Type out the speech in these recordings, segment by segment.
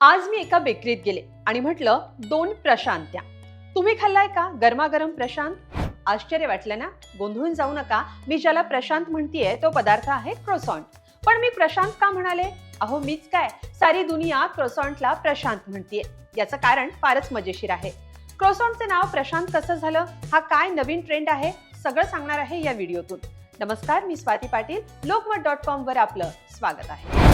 आज मी एका बेकरीत गेले आणि म्हटलं 2 प्रशांत द्या. तुम्ही खाल्लाय का गरमागरम प्रशांत? आश्चर्य वाटलं ना? गोंधळून जाऊ नका. मी ज्याला प्रशांत म्हणतीये तो पदार्थ आहे क्रोसॉन्ट. पण मी प्रशांत का म्हणाले? अहो मीच काय, सारी दुनिया क्रोसॉन्टला प्रशांत म्हणतीये. याचं कारण फारच मजेशीर आहे. क्रोसॉन्टचे नाव प्रशांत कसं झालं? हा काय नवीन ट्रेंड आहे? सगळं सांगणार आहे या व्हिडिओतून. नमस्कार, मी स्वाती पाटील. lokmat.com वर आपलं स्वागत आहे.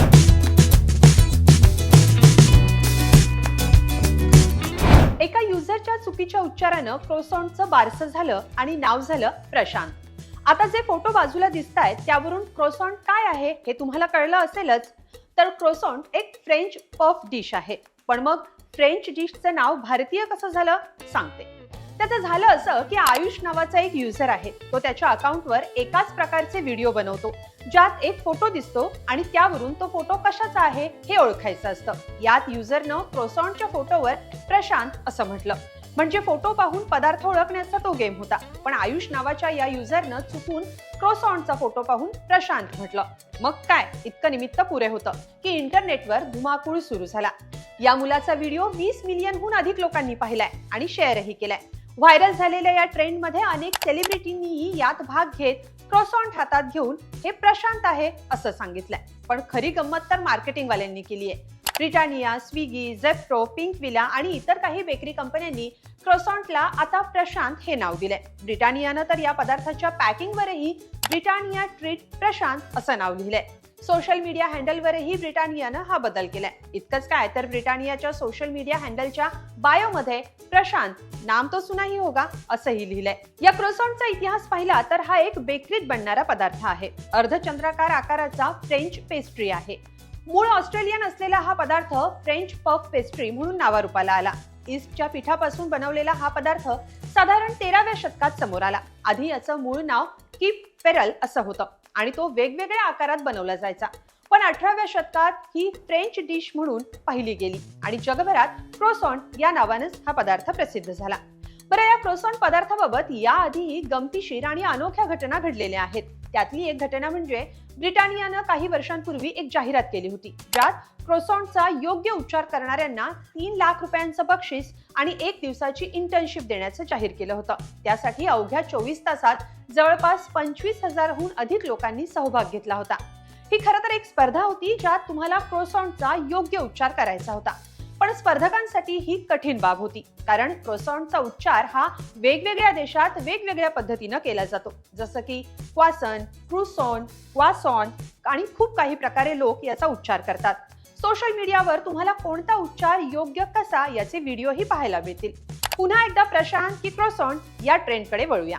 एका युजरच्या चुकीच्या उच्चारानं क्रोसॉन्टचं बारसं झालं आणि नाव झालं प्रशांत. आता जे फोटो बाजूला दिसतायत त्यावरून क्रोसॉन्ट काय आहे हे तुम्हाला कळलं असेलच. तर क्रोसॉन्ट एक फ्रेंच पफ डिश आहे. पण मग फ्रेंच डिशचं नाव भारतीय कसं झालं सांगते. त्याचं झालं असं की आयुष नावाचा एक युजर आहे. तो त्याच्या अकाउंटवर एकाच प्रकारचे व्हिडिओ बनवतो ज्यात एक फोटो दिसतो आणि त्यावरून तो फोटो कशाचा आहे हे ओळखायचं असतं. यात युजरनं क्रोसॉन्टच्या फोटोवर प्रशांत असं म्हटलं. म्हणजे फोटो पाहून पदार्थ ओळखण्याचा तो गेम होता. पण आयुष नावाच्या या युजरनं चुकून क्रोसॉन्टचा फोटो पाहून प्रशांत म्हटलं. मग काय, इतकं निमित्त पुरे होतं की इंटरनेटवर धुमाकूळ सुरू झाला. या मुलाचा व्हिडिओ 20 मिलियनहून अधिक लोकांनी पाहिलाय आणि शेअरही केलाय. व्हायरल झालेल्या या ट्रेंडमध्ये अनेक सेलिब्रिटींनीही यात भाग घेत क्रोसॉन्ट हातात घेऊन हे प्रशांत आहे असं सांगितलंय. पण खरी गंमत तर मार्केटिंगवाल्यांनी केली आहे. ब्रिटानिया, स्विगी, झेप्टो, पिंकविला आणि इतर काही बेकरी कंपन्यांनी क्रोसॉन्टला आता प्रशांत हे नाव दिलंय. ब्रिटानियानं तर या पदार्थाच्या पॅकिंगवरही ब्रिटानिया ट्रीट प्रशांत असं नाव लिहिलंय. सोशल मीडिया हँडलवरही ब्रिटानियानं हा बदल केलाय. इतकंच काय, तर ब्रिटानियाच्या सोशल मीडिया हँडलच्या बायोमध्ये प्रशांत नाम तो सुना ही होगा असंही लिहिलंय. या क्रोसॉन्टचा इतिहास पाहिला तर हा एक बेकरीत बनणारा पदार्थ आहे. अर्धचंद्राकार आकाराचा फ्रेंच पेस्ट्री आहे. मूळ ऑस्ट्रेलियन असलेला हा पदार्थ फ्रेंच पफ पेस्ट्री म्हणून नावारूपाला आला. ईस्टच्या पिठापासून बनवलेला हा पदार्थ साधारण 13व्या शतकात समोर आला. आधी याचं मूळ नाव कीप पेरल असं होतं आणि तो वेगवेगळ्या आकारात बनवला जायचा. पण 18व्या शतकात ही फ्रेंच डिश म्हणून पाहिली गेली आणि जगभरात क्रोसॉन्ट या नावानेच हा पदार्थ प्रसिद्ध झाला. बरं, या क्रोसॉन्ट पदार्थाबाबत याआधीही गमतीशीर आणि अनोख्या घटना घडलेल्या आहेत. त्यातली एक घटना म्हणजे ब्रिटानियानं काही वर्षांपूर्वी एक जाहिरात केली होती ज्यात क्रोसॉन्टचा योग्य उच्चार करणाऱ्यांना 3 लाख रुपयांचं बक्षीस आणि 1 दिवसाची इंटर्नशिप देण्याचं जाहीर केलं होतं. त्यासाठी अवघ्या 24 तासात जवळपास 25,000हून अधिक लोकांनी सहभाग घेतला होता. ही खरं तर एक स्पर्धा होती ज्यात तुम्हाला क्रोसॉन्टचा योग्य उच्चार करायचा होता. पण स्पर्धकांसाठी ही कठीण बाब होती, कारण क्रोसॉन्टचा उच्चार हा वेगवेगळ्या देशात वेगवेगळ्या पद्धतीनं केला जातो. जसं की क्वासन, क्रुसॉन, क्वासॉन आणि खूप काही प्रकारे लोक याचा उच्चार करतात. सोशल मीडियावर तुम्हाला कोणता उच्चार योग्य कसा याचे व्हिडिओही पाहायला मिळतील. पुन्हा एकदा प्रशांत की क्रोसॉन्ट या ट्रेंडकडे वळूया.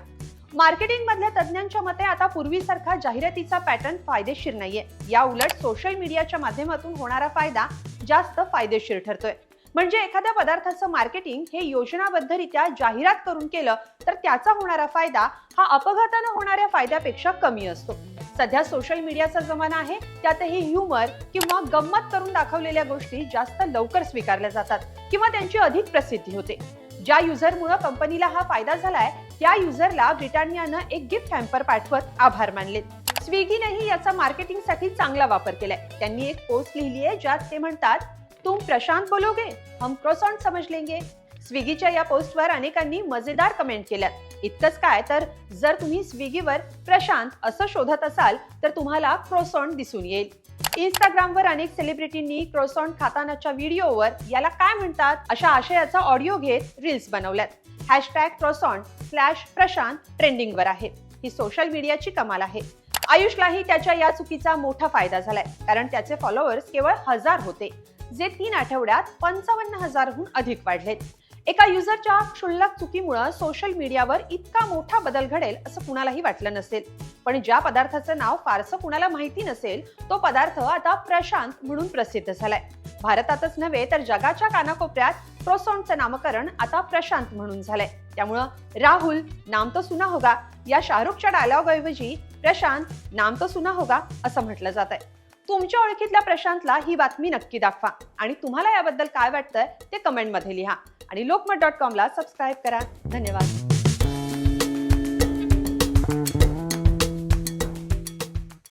मार्केटिंग मधल्या तज्ज्ञांच्या मते आता पूर्वीसारखा जाहिरातीचा पॅटर्न फायदेशीर नाहीये. या उलट सोशल मीडियाच्या माध्यमातून होणारा फायदा जास्त फायदेशीर ठरतोय. म्हणजे एखाद्या पदार्थाचं मार्केटिंग हे योजनाबद्धरित्या जाहिरात करून केलं तर त्याचा होणारा फायदा हा अपघातानं होणाऱ्या फायद्यापेक्षा कमी असतो. सध्या सोशल मीडियाचा जमाना आहे. त्यातही ह्युमर किंवा गंमत करून दाखवलेल्या गोष्टी जास्त लवकर स्वीकारल्या जातात किंवा त्यांची अधिक प्रसिद्धी होते. ज्या युजरमुळे कंपनीला हा फायदा झालाय त्या युजरला ब्रिटानियानं एक गिफ्ट हॅम्पर पाठवत आभार मानले. स्विगीनेही याचा मार्केटिंगसाठी चांगला वापर केलाय. त्यांनी एक पोस्ट लिहिली आहे ज्यात ते म्हणतात, तुम प्रशांत बोलोगे, हम क्रोसॉन्ट समझ लेंगे. स्विगीच्या या पोस्टवर अनेकांनी मजेदार कमेंट केल्यात. इतकंच काय, तर जर तुम्ही स्विगीवर प्रशांत असं शोधत असाल तर तुम्हाला क्रोसॉन्ट दिसून येईल. इंस्टाग्रामवर अनेक सेलिब्रिटींनी क्रोसॉन्ट खातानाच्या व्हिडिओवर याला काय म्हणतात अशा आशयाचा ऑडिओ घेत रील्स बनवल्यात. #croissant/प्रशांत ट्रेंडिंगवर आहे. ही सोशल मीडियाची कमाल आहे. आयुषलाही त्याच्या या चुकीचा मोठा फायदा झालाय, कारण त्याचे फॉलोअर्स केवळ 1000 होते, जे 3 आठवड्यात 55,000हून अधिक वाढलेत. एका युजरच्या क्षुल्लक चुकीमुळे सोशल मीडियावर इतका मोठा बदल घडेल असं कुणालाही वाटलं नसेल. पण ज्या पदार्थाचं नाव फारसं कुणाला माहिती नसेल तो पदार्थ आता प्रशांत म्हणून प्रसिद्ध झालाय. भारतातच नव्हे तर जगाच्या कानाकोपऱ्यात क्रोसॉन्टचं नामकरण आता प्रशांत म्हणून झालंय. त्यामुळं राहुल नाम तो सुना होगा या शाहरुखच्या डायलॉग ऐवजी प्रशांत नाम तो सुना होगा असं म्हटलं जात आहे. तुमच्या ओळखीतल्या प्रशांतला ही बातमी नक्की दाखवा आणि तुम्हाला याबद्दल काय वाटतंय ते कमेंटमध्ये लिहा आणि lokmat.com ला सबस्क्राईब करा. धन्यवाद.